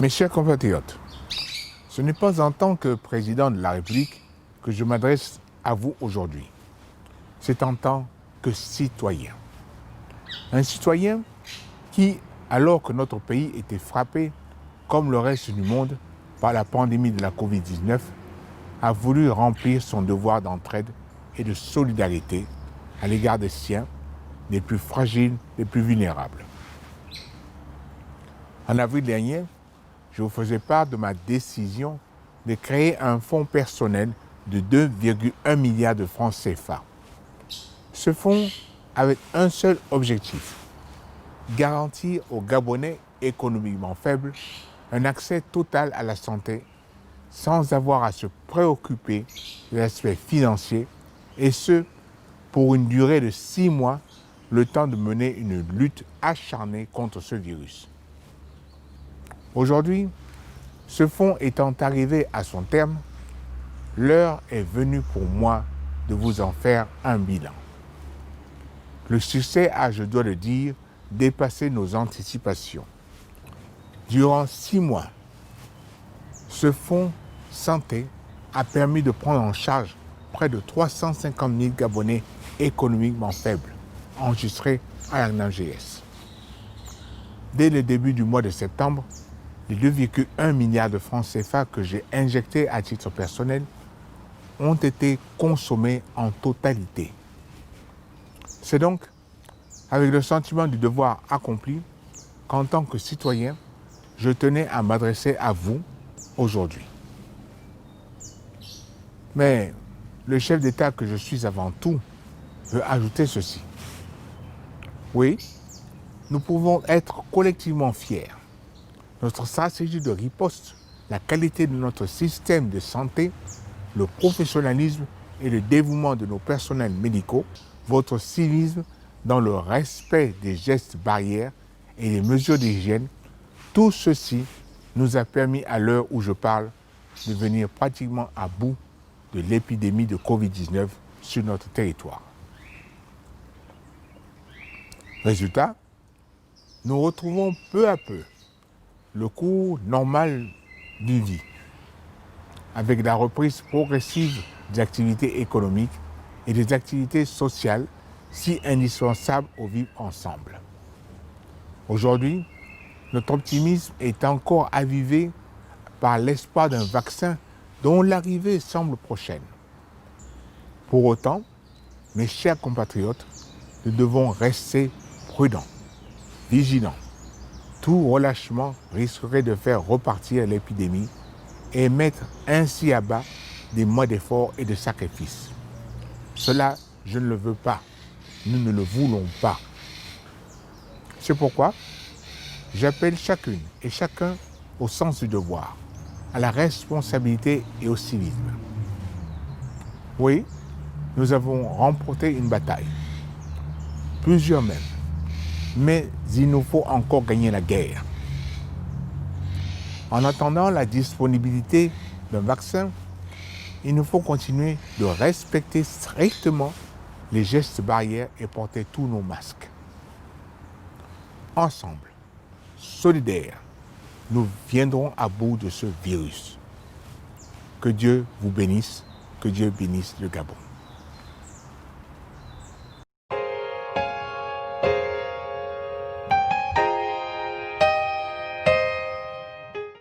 Mes chers compatriotes, ce n'est pas en tant que président de la République que je m'adresse à vous aujourd'hui. C'est en tant que citoyen. Un citoyen qui, alors que notre pays était frappé, comme le reste du monde, par la pandémie de la Covid-19, a voulu remplir son devoir d'entraide et de solidarité à l'égard des siens, les plus fragiles, les plus vulnérables. En avril dernier, je vous faisais part de ma décision de créer un fonds personnel de 2,1 milliards de francs CFA. Ce fonds avait un seul objectif, garantir aux Gabonais économiquement faibles un accès total à la santé sans avoir à se préoccuper de l'aspect financier, et ce, pour une durée de 6 mois, le temps de mener une lutte acharnée contre ce virus. Aujourd'hui, ce fonds étant arrivé à son terme, l'heure est venue pour moi de vous en faire un bilan. Le succès a, je dois le dire, dépassé nos anticipations. Durant 6 mois, ce fonds santé a permis de prendre en charge près de 350 000 Gabonais économiquement faibles, enregistrés à l'ANAGS. Dès le début du mois de septembre, les 2,1 milliards de francs CFA que j'ai injectés à titre personnel ont été consommés en totalité. C'est donc avec le sentiment du devoir accompli qu'en tant que citoyen, je tenais à m'adresser à vous aujourd'hui. Mais le chef d'État que je suis avant tout veut ajouter ceci. Oui, nous pouvons être collectivement fiers. Notre stratégie de riposte, la qualité de notre système de santé, le professionnalisme et le dévouement de nos personnels médicaux, votre civisme dans le respect des gestes barrières et les mesures d'hygiène, tout ceci nous a permis à l'heure où je parle de venir pratiquement à bout de l'épidémie de Covid-19 sur notre territoire. Résultat, nous retrouvons peu à peu le cours normal d'une vie, avec la reprise progressive des activités économiques et des activités sociales si indispensables au vivre ensemble. Aujourd'hui, notre optimisme est encore avivé par l'espoir d'un vaccin dont l'arrivée semble prochaine. Pour autant, mes chers compatriotes, nous devons rester prudents, vigilants. Tout relâchement risquerait de faire repartir l'épidémie et mettre ainsi à bas des mois d'efforts et de sacrifices. Cela, je ne le veux pas. Nous ne le voulons pas. C'est pourquoi j'appelle chacune et chacun au sens du devoir, à la responsabilité et au civisme. Oui, nous avons remporté une bataille, plusieurs même, mais il nous faut encore gagner la guerre. En attendant la disponibilité d'un vaccin, il nous faut continuer de respecter strictement les gestes barrières et porter tous nos masques. Ensemble, solidaires, nous viendrons à bout de ce virus. Que Dieu vous bénisse, que Dieu bénisse le Gabon.